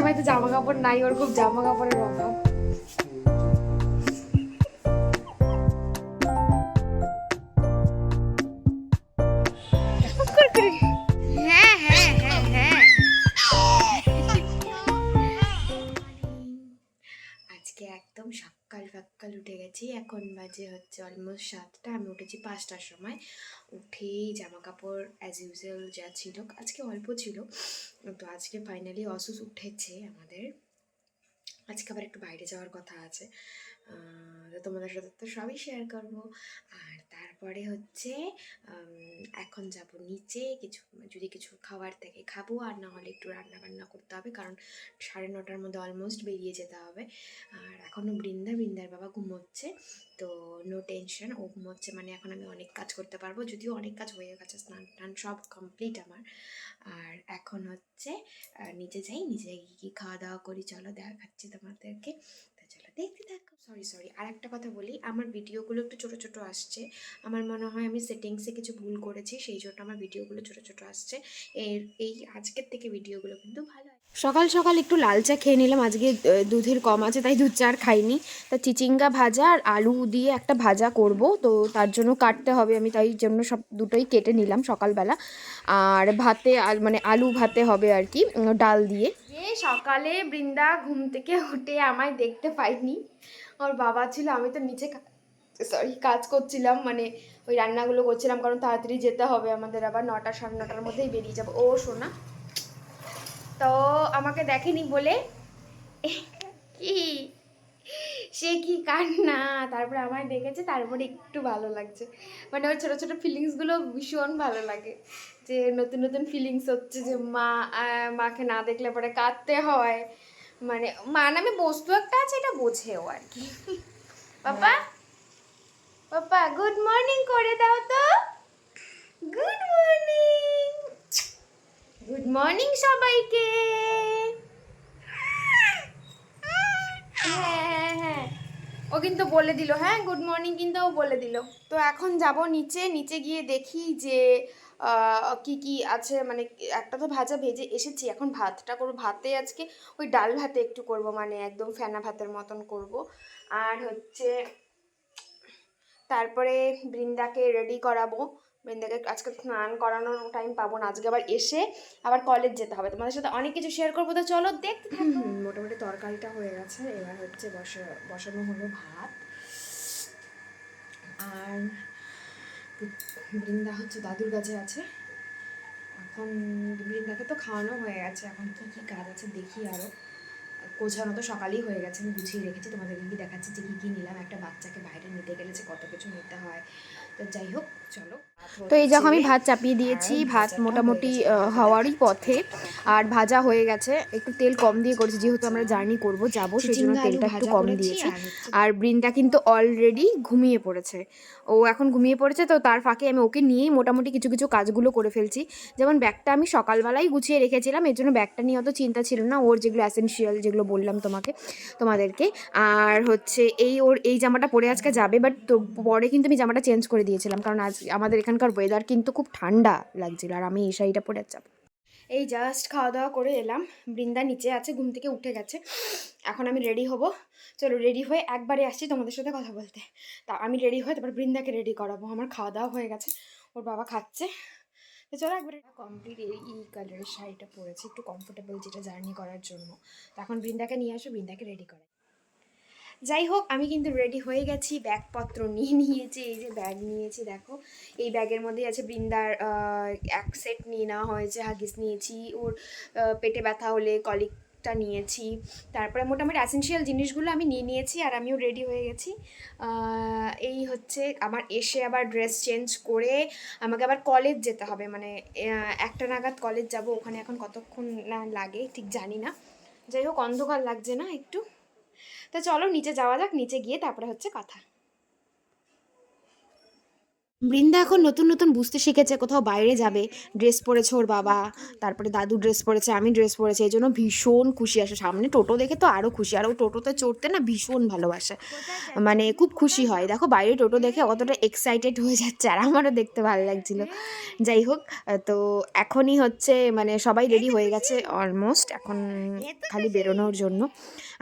হয়তো জামা কাপড় নাই, ওর খুব জামা কাপড়ের অভাব। হ্যাঁ হ্যাঁ হ্যাঁ হ্যাঁ। আজকে একদম সকাল সকাল উঠে গেছি, এখন বাজে হচ্ছে অলমোস্ট 7টা। আমি উঠেছি 5টার সময়। উঠেই জামা কাপড় অ্যাজ ইউজুয়াল যা ছিল, আজকে অল্প ছিল, তো আজকে ফাইনালি অসুস উঠেছে আমাদের। আজকে আবার একটু বাইরে যাওয়ার কথা আছে, তো তোমাদের সাথে তো সবই শেয়ার করবো। আর তারপরে হচ্ছে এখন যাব নিচে, কিছু যদি কিছু খাবার থেকে খাবো, আর না হলে একটু রান্না বান্না করতে হবে, কারণ 9:30টার মধ্যে অলমোস্ট বেরিয়ে যেতে হবে। আর এখনও বৃন্দার বাবা ঘুমোচ্ছে, তো নো টেনশন, ও ঘুমোচ্ছে মানে এখন আমি অনেক কাজ করতে পারবো, যদিও অনেক কাজ হয়ে গেছে, স্নান টান সব কমপ্লিট আমার। আর এখন হচ্ছে নিচে যাই, নিচে গিয়ে খাওয়া দাওয়া করি, চলো দেখাচ্ছি তোমাদেরকে, তা চলো দেখতে থাকো। সরি আর একটা কথা বলি, আমার ভিডিওগুলো একটু ছোটো ছোটো আসছে, আমার মনে হয় আমি সেটিংসে কিছু ভুল করেছি, সেই জন্য আমার ভিডিওগুলো ছোটো ছোটো আসছে। এই আজকের থেকে ভিডিওগুলো কিন্তু ভালো। সকাল সকাল একটু লাল চা খেয়ে নিলাম, আজকে দুধের কম আছে তাই দুধ চা আর খাইনি। তা চিচিঙ্গা ভাজা আর আলু দিয়ে একটা ভাজা করব, তো তার জন্য কাটতে হবে, আমি তাই জন্য সব দুটোই কেটে নিলাম সকালবেলা। আর ভাতে মানে আলু ভাতে হবে আর কি, ডাল দিয়ে। সকালে বৃন্দা ঘুম থেকে উঠে আমায় দেখতে পাইনি, ওর বাবা ছিল, আমি তো নিচে কাজ করছিলাম, মানে ওই রান্নাগুলো করছিলাম, কারণ তাড়াতাড়ি যেতে হবে আমাদের, আবার 9টা 9:30টার মধ্যেই বেরিয়ে যাবো। ও শোনা, তো আমাকে দেখেনি বলে কি সে কি কান্না, তারপরে আমায় দেখেছে, তারপরে একটু ভালো লাগছে, মানে ওর ছোটো ছোটো ফিলিংসগুলো ভীষণ ভালো লাগে, যে নতুন নতুন ফিলিংস হচ্ছে, যে মাকে না দেখলে পরে কাঁদতে হয়, মানে মা নামে বস্তু একটা আছে, এটা বোঝেও আর কি। পাপা পাপা গুড মর্নিং করে দাও তো, গুড মর্নিং, গুড মর্নিং সবাইকে। হ্যাঁ হ্যাঁ, ও কিন্তু বলে দিল, হ্যাঁ গুড মর্নিং কিন্তু ও বলে দিল। তো এখন যাব নিচে, নিচে গিয়ে দেখি যে কি কি আছে, মানে একটা তো ভাজা ভেজে এসেছি, এখন ভাতটা করবো, ভাতে আজকে ওই ডাল ভাতে একটু করব, মানে একদম ফেনা ভাতের মতন করব। আর হচ্ছে তারপরে বৃন্দাকে রেডি করাবো, বৃন্দাকে আজকে স্নান করানোর টাইম পাবো না, আজকে আবার এসে আবার কলেজ যেতে হবে, তোমাদের সাথে অনেক কিছু শেয়ার করবো, তো চলো দেখতে থাকো। মোটামুটি তরকারিটা হয়ে গেছে, এবার হচ্ছে বসানো হলো ভাত। আর বৃন্দা হচ্ছে দাদুর কাছে আছে, এখন বৃন্দাকে তো খাওয়ানো হয়ে গেছে, এখন কী কী কাজ আছে দেখি। আরও গোছানো তো সকালেই হয়ে গেছে, আমি গুছিয়ে রেখেছি, তোমাদেরকে কি দেখাচ্ছি যে কী কী নিলাম, একটা বাচ্চাকে বাইরে নিতে গেলে যে কত কিছু নিতে হয়। তো যাই হোক চলো, তো এই যখন আমি ভাত চাপিয়ে দিয়েছি, ভাত মোটামুটি হওয়ারই পথে, আর ভাজা হয়ে গেছে, একটু তেল কম দিয়ে করেছি, যেহেতু আমরা জার্নি করব যাব, সেই জন্য তেলটা একটু কম দিয়েছি। আর বৃন্দা কিন্তু অলরেডি ঘুমিয়ে পড়েছে, ও এখন ঘুমিয়ে পড়েছে, তো তার ফাঁকে আমি ওকে নিয়েই মোটামুটি কিছু কিছু কাজগুলো করে ফেলছি। যেমন ব্যাগটা আমি সকালবেলাই গুছিয়ে রেখেছিলাম, এর জন্য ব্যাগটা নিয়ে অত চিন্তা ছিল না, ওর যেগুলো অ্যাসেনশিয়াল যেগুলো বললাম তোমাদেরকে। আর হচ্ছে ওর এই জামাটা পরে আজকে যাবে, বাট তো পরে কিন্তু আমি জামাটা চেঞ্জ করে দিয়েছিলাম, কারণ আজ আমাদের এখানকার ওয়েদার কিন্তু খুব ঠান্ডা লাগছিল, আর আমি এই শাড়িটা পরে যাবো। এই জাস্ট খাওয়া দাওয়া করে এলাম, বৃন্দা নিচে আছে, ঘুম থেকে উঠে গেছে, এখন আমি রেডি হব। চলো রেডি হয়ে একবারে আসছি তোমাদের সাথে কথা বলতে। তা আমি রেডি হয়ে তারপর বৃন্দাকে রেডি করাবো, আমার খাওয়া দাওয়া হয়ে গেছে, ওর বাবা খাচ্ছে। তো চলো একবারে কমপ্লিট এই কালারের শাড়িটা পরেছি, একটু কমফোর্টেবল, যেটা জার্নি করার জন্য। তো এখন বৃন্দাকে নিয়ে আসো, বৃন্দাকে রেডি করাই। যাই হোক, আমি কিন্তু রেডি হয়ে গেছি, ব্যাগপত্র নিয়ে নিয়েছি, এই যে ব্যাগ নিয়েছি দেখো, এই ব্যাগের মধ্যেই আছে বৃন্দার এক সেট নিয়ে নেওয়া হয়েছে, হাগিস নিয়েছি, ওর পেটে ব্যথা হলে কলিকটা নিয়েছি, তারপরে মোটামুটি অ্যাসেনশিয়াল জিনিসগুলো আমি নিয়ে নিয়েছি, আর আমিও রেডি হয়ে গেছি। এই হচ্ছে আমার এসে আবার ড্রেস চেঞ্জ করে আমাকে আবার কলেজ যেতে হবে, মানে 1টা নাগাদ কলেজ যাব, ওখানে এখন কতক্ষণ না লাগে ঠিক জানি না। যাই হোক, অন্ধকার লাগছে না একটু? তো চলো নিচে যাওয়া যাক, নিচে গিয়ে তারপরে হচ্ছে কথা। বৃন্দা এখন নতুন নতুন বুঝতে শিখেছে, কোথাও বাইরে যাবে ড্রেস পরেছে ওর বাবা, তারপরে দাদু ড্রেস পরেছে, আমি ড্রেস পরেছি, এই জন্য ভীষণ খুশি আসে। সামনে টোটো দেখে তো আরও খুশি, আর ও টোটোতে চড়তে না ভীষণ ভালোবাসে, মানে খুব খুশি হয়। দেখো বাইরে টোটো দেখে কতটা এক্সাইটেড হয়ে যাচ্ছে, আর আমারও দেখতে ভালো লাগছিল। যাই হোক, তো এখনই হচ্ছে মানে সবাই রেডি হয়ে গেছে অলমোস্ট, এখন খালি বেরোনোর জন্য।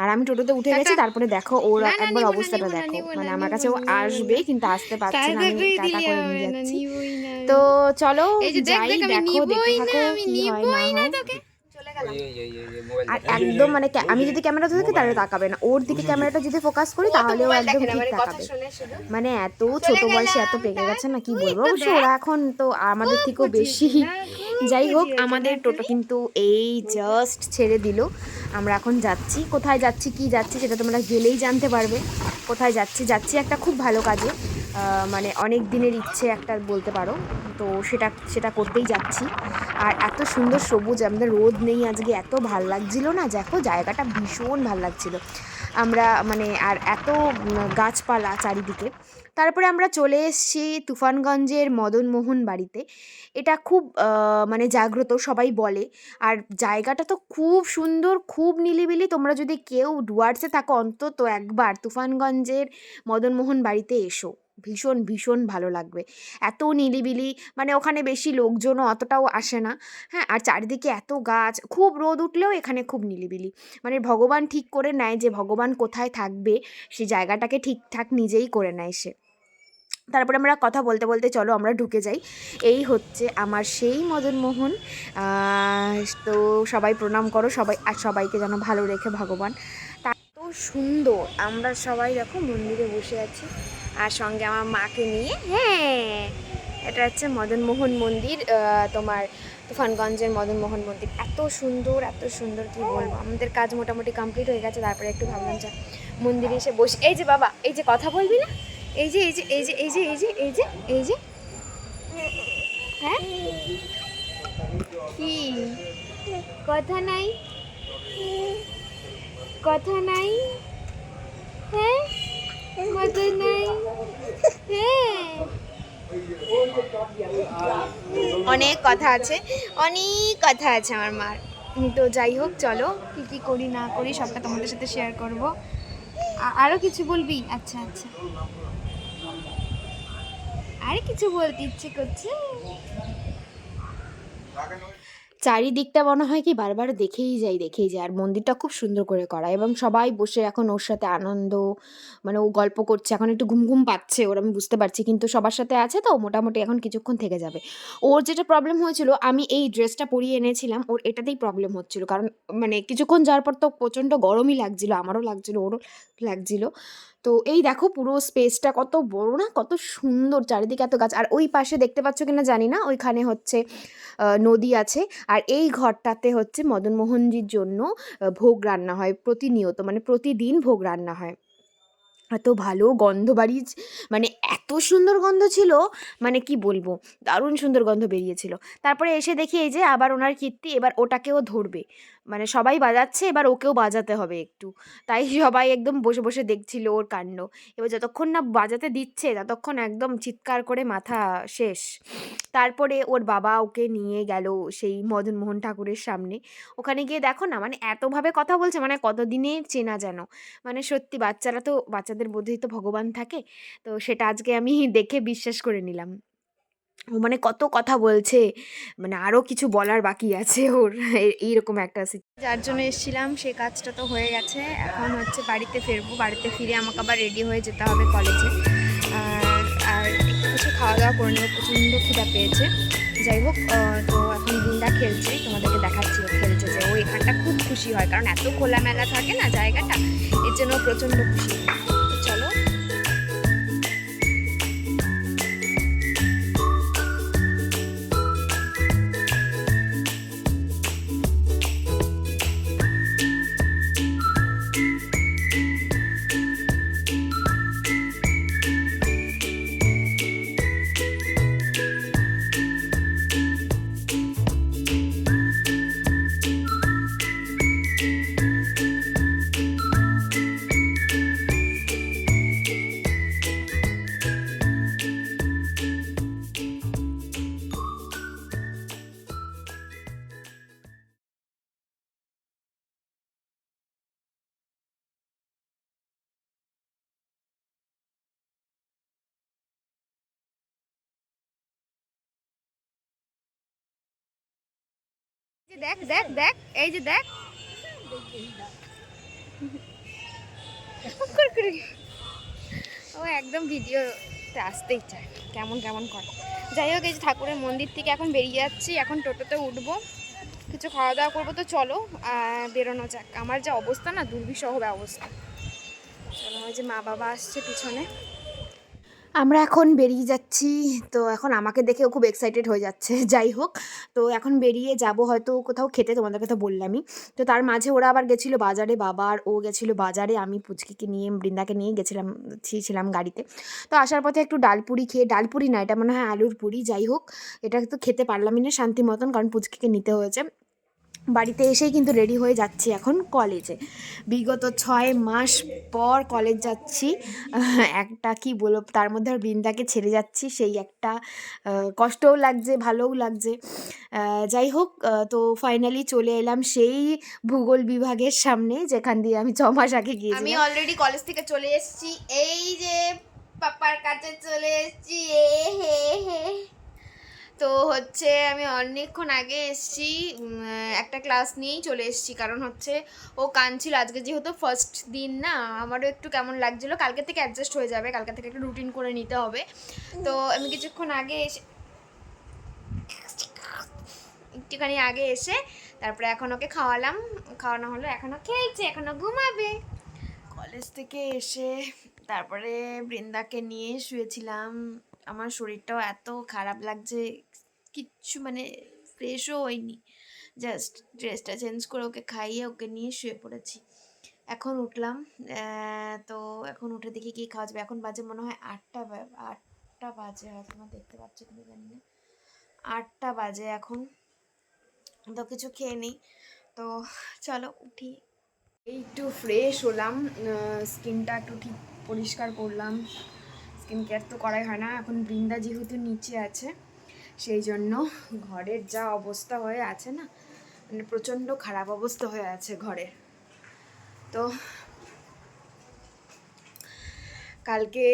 আর আমি টোটোতে উঠে গেছি, তারপরে দেখো ওর একবার অবস্থাটা দেখো, মানে আমার কাছে ও আসবে কিন্তু আসতে পারছে না, আমি টাটা করে নিয়ে যাচ্ছি। তো চলো যাই, দেখো দেখতে থাকো কি হয় না হয়। আর একদম মানে আমি যদি ক্যামেরা ধরে থাকি তাহলে তাকাবে না, ওর দিকে ক্যামেরাটা যদি ফোকাস করি তাহলে ও একদম ঠিক তাকাবে। মানে এত ছোট বয়সে এত পেকে গেছে না, কি বলবো। অবশ্য ওরা এখন তো আমাদের থেকেও বেশি। যাই হোক, আমাদের টোটো কিন্তু এই জাস্ট ছেড়ে দিল, আমরা এখন যাচ্ছি। কোথায় যাচ্ছি কি যাচ্ছি সেটা তোমরা গেলেই জানতে পারবে। কোথায় যাচ্ছি, যাচ্ছি একটা খুব ভালো কাজে, মানে অনেক দিনের ইচ্ছে একটা বলতে পারো, তো সেটা করতেই যাচ্ছি। আর এত সুন্দর সবুজ, আমাদের রোদ নেই আজকে, এত ভাল লাগছিল না, দেখো জায়গাটা ভীষণ ভাল লাগছিল। আমরা মানে আর এত গাছপালা চারিদিকে। তারপরে আমরা চলে এসেছি তুফানগঞ্জের মদনমোহন বাড়িতে। এটা খুব মানে জাগ্রত সবাই বলে, আর জায়গাটা তো খুব সুন্দর, খুব নিরিবিলি। তোমরা যদি কেউ ডুয়ার্সে থাকো অন্তত একবার তুফানগঞ্জের মদনমোহন বাড়িতে এসো, ভীষণ ভীষণ ভালো লাগবে। এত নিরিবিলি, মানে ওখানে বেশি লোকজনও অতটাও আসে না, হ্যাঁ। আর চারিদিকে এত গাছ, খুব রোদ উঠলেও এখানে খুব নিরিবিলি, মানে ভগবান ঠিক করে নেয় যে ভগবান কোথায় থাকবে, সেই জায়গাটাকে ঠিকঠাক নিজেই করে নেয় সে। তারপরে আমরা কথা বলতে বলতে চলো আমরা ঢুকে যাই। এই হচ্ছে আমার সেই মদনমোহন। তো সবাই প্রণাম করো, সবাই আর সবাইকে যেন ভালো রেখে ভগবান। এত সুন্দর, আমরা সবাই দেখো মন্দিরে বসে আছি আর সঙ্গে আমার মাকে নিয়ে। হ্যাঁ, এটা হচ্ছে মদনমোহন মন্দির, তোমার তুফানগঞ্জের মদনমোহন মন্দির। এত সুন্দর এত সুন্দর, কি বলবো। আমাদের কাজ মোটামুটি কমপ্লিট হয়ে গেছে, তারপরে একটু ভাবলাম যে মন্দিরে এসে বসে। এই যে বাবা, এই যে কথা বলবি না, এই যে এই যে এই যে এই যে এই যে এই যে এই যে, হ্যাঁ কি কথা নাই, কথা নাই, হ্যাঁ কথা নাই, হ্যাঁ অনেক কথা আছে, অনেক কথা আছে আমার মার। তো যাই হোক, চলো কী কী করি না করি সবটা তোমাদের সাথে শেয়ার করব। আরও কিছু বলবি? আচ্ছা আচ্ছা, আরে কিছু বলতে ইচ্ছে করছে। চারিদিকটা মনে হয় কি বারবার দেখেই যাই দেখেই যাই। আর মন্দিরটা খুব সুন্দর করে করা, এবং সবাই বসে এখন ওর সাথে আনন্দ, মানে ও গল্প করছে। এখন একটু ঘুম ঘুম পাচ্ছে ওর, আমি বুঝতে পারছি, কিন্তু সবার সাথে আছে তো মোটামুটি এখন কিছুক্ষণ থেকে যাবে। ওর যেটা প্রবলেম হয়েছিল, আমি এই ড্রেসটা পরিয়ে এনেছিলাম, ওর এটাতেই প্রবলেম হচ্ছিল, কারণ মানে কিছুক্ষণ যাওয়ার পর তো প্রচণ্ড গরমই লাগছিল, আমারও লাগছিল ওরও লাগছিল। তো এই দেখো পুরো স্পেসটা কত বড় না, কত সুন্দর, চারিদিকে এত গাছ। আর ওই পাশে দেখতে পাচ্ছ কিনা জানি না, ওইখানে হচ্ছে নদী আছে। আর এই ঘরটাতে হচ্ছে মদনমোহনজির জন্য ভোগ রান্না হয় প্রতিনিয়ত, মানে প্রতিদিন ভোগ রান্না হয়। এত ভালো গন্ধ মানে এত সুন্দর গন্ধ ছিল, মানে কি বলবো, দারুণ সুন্দর গন্ধ বেরিয়েছিল। তারপরে এসে দেখি এই যে আবার ওনার কীর্তি, এবার ওটাকেও ধরবে, মানে সবাই বাজাচ্ছে, এবার ওকেও বাজাতে হবে একটু। তাই সবাই একদম বসে বসে দেখছিল ওর কাণ্ড। এবার যতক্ষণ না বাজাতে দিচ্ছে ততক্ষণ একদম চিৎকার করে মাথা শেষ। তারপরে ওর বাবা ওকে নিয়ে গেল সেই মদনমোহন ঠাকুরের সামনে। ওখানে গিয়ে দেখো না, মানে এতভাবে কথা বলছে, মানে কতদিনের চেনা যেন। মানে সত্যি বাচ্চারা তো, বাচ্চাদের মধ্যেই তো ভগবান থাকে, তো সেটা আজকে আমি দেখে বিশ্বাস করে নিলাম। ও মানে কত কথা বলছে, মানে আরও কিছু বলার বাকি আছে ওর, এইরকম একটা যার জন্য এসেছিলাম সেই কাজটা তো হয়ে গেছে। এখন হচ্ছে বাড়িতে ফিরবো, বাড়িতে ফিরে আমাকে আবার রেডি হয়ে যেতে হবে কলেজে। আর আর একটু কিছু খাওয়া দাওয়া করে নেবো, প্রচণ্ড খিদা পেয়েছে। যাই হোক, তো এখন বৃন্দা খেলছে, তোমাদেরকে দেখাচ্ছি ও খেলছে, যে ও এখানটা খুব খুশি হয়, কারণ এত খোলামেলা থাকে না জায়গাটা, এর জন্য প্রচণ্ড খুশি হয়। তো চলো। দেখ দেখ দেখ, এই যে দেখ, ও একদম ভিডিওতে আসতেই চায়, কেমন কেমন করে। যাই হোক, এই যে ঠাকুরের মন্দির থেকে এখন বেরিয়ে যাচ্ছি, এখন টোটোতে উঠবো, কিছু খাওয়া দাওয়া করবো। তো চলো বেরোনো যাক। আমার যে অবস্থা না, দুর্বিষহ অবস্থা। চলো, ওই যে মা বাবা আসছে পিছনে। আমরা এখন বেরিয়ে যাচ্ছি। তো এখন আমাকে দেখেও খুব এক্সাইটেড হয়ে যাচ্ছে। যাই হোক, তো এখন বেরিয়ে যাব হয়তো কোথাও খেতে, তোমাদেরকে তো বললামই। তো তার মাঝে ওরা আবার গেছিলো বাজারে, বাবা আর ও গেছিলো বাজারে, আমি পুচকিকে নিয়ে বৃন্দাকে নিয়ে গেছিলাম, ছিলাম গাড়িতে। তো আসার পথে একটু ডালপুরি খেয়ে, ডালপুরি না, এটা মনে হয় আলুর পুরি, যাই হোক এটা তো খেতে পারলামই না শান্তি মতন, কারণ পুচকিকে নিতে হয়েছে। বাড়িতে এসেই কিন্তু রেডি হয়ে যাচ্ছি এখন কলেজে। বিগত 6 মাস পর কলেজ যাচ্ছি। একটা কি বলবো, তার মধ্যে আর বৃন্দাকে ছেড়ে যাচ্ছি, সেই একটা কষ্টও লাগছে, ভালোও লাগছে। যাই হোক, তো ফাইনালি চলে এলাম সেই ভূগোল বিভাগের সামনে, যেখান দিয়ে আমি 6 মাস আগে গিয়েছিলাম। আমি অলরেডি কলেজ থেকে চলে এসেছি, এই যে পাপার কাছে চলে এসেছি। হে হে, তো হচ্ছে আমি অনেকক্ষণ আগে এসেছি, একটা ক্লাস নিয়েই চলে এসেছি, কারণ হচ্ছে ও কাঁদছিল। আজকে যেহেতু ফার্স্ট দিন না, আমারও একটু কেমন লাগছিলো। কালকে থেকে অ্যাডজাস্ট হয়ে যাবে, কালকে থেকে একটু রুটিন করে নিতে হবে। তো আমি কিছুক্ষণ আগে এসে, একটুখানি আগে এসে তারপরে এখন ওকে খাওয়ালাম, খাওয়ানো হলো, এখনও খেলছে, এখনও ঘুমাবে। কলেজ থেকে এসে তারপরে বৃন্দাকে নিয়ে শুয়েছিলাম। আমার শরীরটাও এত খারাপ লাগছে, কিচ্ছু মানে ফ্রেশও হয়নি। জাস্ট ড্রেসটা চেঞ্জ করে ওকে খাইয়ে ওকে নিয়ে শুয়ে পড়েছি। এখন উঠলাম, তো এখন উঠে দেখি কী খাওয়া যাবে। এখন বাজে মনে হয় 8টা বাজে, হয়তো আমার দেখতে পাচ্ছি তুমি, জানি না, 8টা বাজে এখন। তো কিছু খেয়ে নিই, তো চলো উঠি। একটু ফ্রেশ হলাম, স্কিনটা একটু ঠিক পরিষ্কার করলাম। স্কিন কেয়ার তো করাই হয় না, এখন বৃন্দা যেহেতু নিচে আছে, সেই জন্য ঘরের যা অবস্থা হয়ে আছে না, মানে প্রচণ্ড খারাপ অবস্থা হয়ে আছে ঘরের। তো কালকে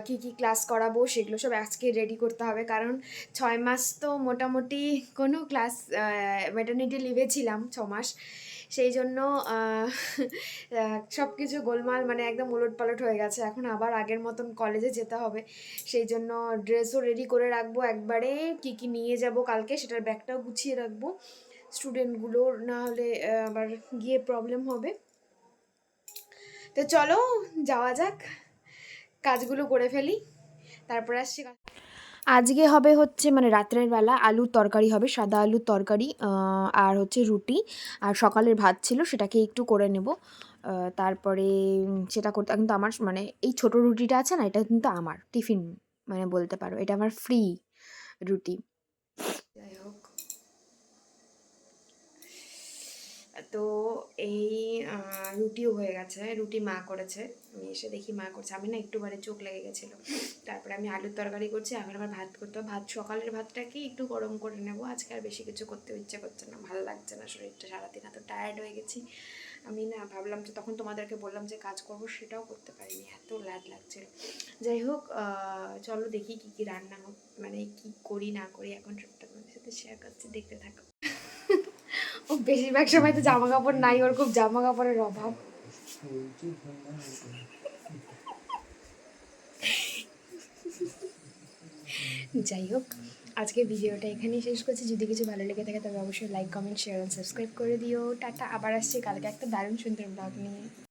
কি কি ক্লাস করাবো সেগুলো সব আজকে রেডি করতে হবে, কারণ 6 মাস তো মোটামুটি কোনো ক্লাস, ম্যাটারনিটি লিভে ছিলাম 6 মাস, সেই জন্য সব কিছু গোলমাল, মানে একদম উলটপালট হয়ে গেছে। এখন আবার আগের মতন কলেজে যেতে হবে, সেই জন্য ড্রেসও রেডি করে রাখবো একবারে, কি কি নিয়ে যাব কালকে সেটার ব্যাগটাও গুছিয়ে রাখবো, স্টুডেন্টগুলোর না হলে আবার গিয়ে প্রবলেম হবে। তো চলো যাওয়া যাক, কাজগুলো করে ফেলি, তারপরে আসছি। আজকে হবে হচ্ছে মানে রাত্রের বেলা আলুর তরকারি হবে, সাদা আলুর তরকারি, আর হচ্ছে রুটি, আর সকালের ভাত ছিল সেটাকে একটু করে নেব। তারপরে সেটা করতে কিন্তু আমার মানে এই ছোট রুটিটা আছে না, এটা কিন্তু আমার টিফিন, মানে বলতে পারো এটা আমার ফ্রি রুটি। যাই হোক, তো এই রুটিও হয়ে গেছে, রুটি মা করেছে, আমি এসে দেখি মা করছে, আমি না একটু বারে চোখ লেগে গেছিলো। তারপরে আমি আলুর তরকারি করছি, এখন আবার ভাত করতে হবে। ভাত সকালের ভাতটাকে একটু গরম করে নেবো, আজকে আর বেশি কিছু করতে ইচ্ছে করছে না, ভালো লাগছে না, শরীরটা সারাদিন এত টায়ার্ড হয়ে গেছি। আমি না ভাবলাম যে তখন তোমাদেরকে বললাম যে কাজ করব, সেটাও করতে পারিনি, এত ল্যাদ লাগছিল। যাই হোক, চলো দেখি কী কী রান্না হোক, মানে কি করি না করি এখন সবটা তোমাদের সাথে শেয়ার করছি, দেখতে থাকো। ও বেশিরভাগ সময় তো জামা কাপড় নাই, ওর খুব জামা কাপড়ের অভাব। যাই হোক, আজকে ভিডিওটা এখানেই শেষ করছি। যদি কিছু ভালো লেগে থাকে তবে অবশ্যই লাইক, কমেন্ট, শেয়ার আর সাবস্ক্রাইব করে দিও। টাটা, আবার আসছি কালকে একটা দারুণ সুন্দর ব্লগ নিয়ে।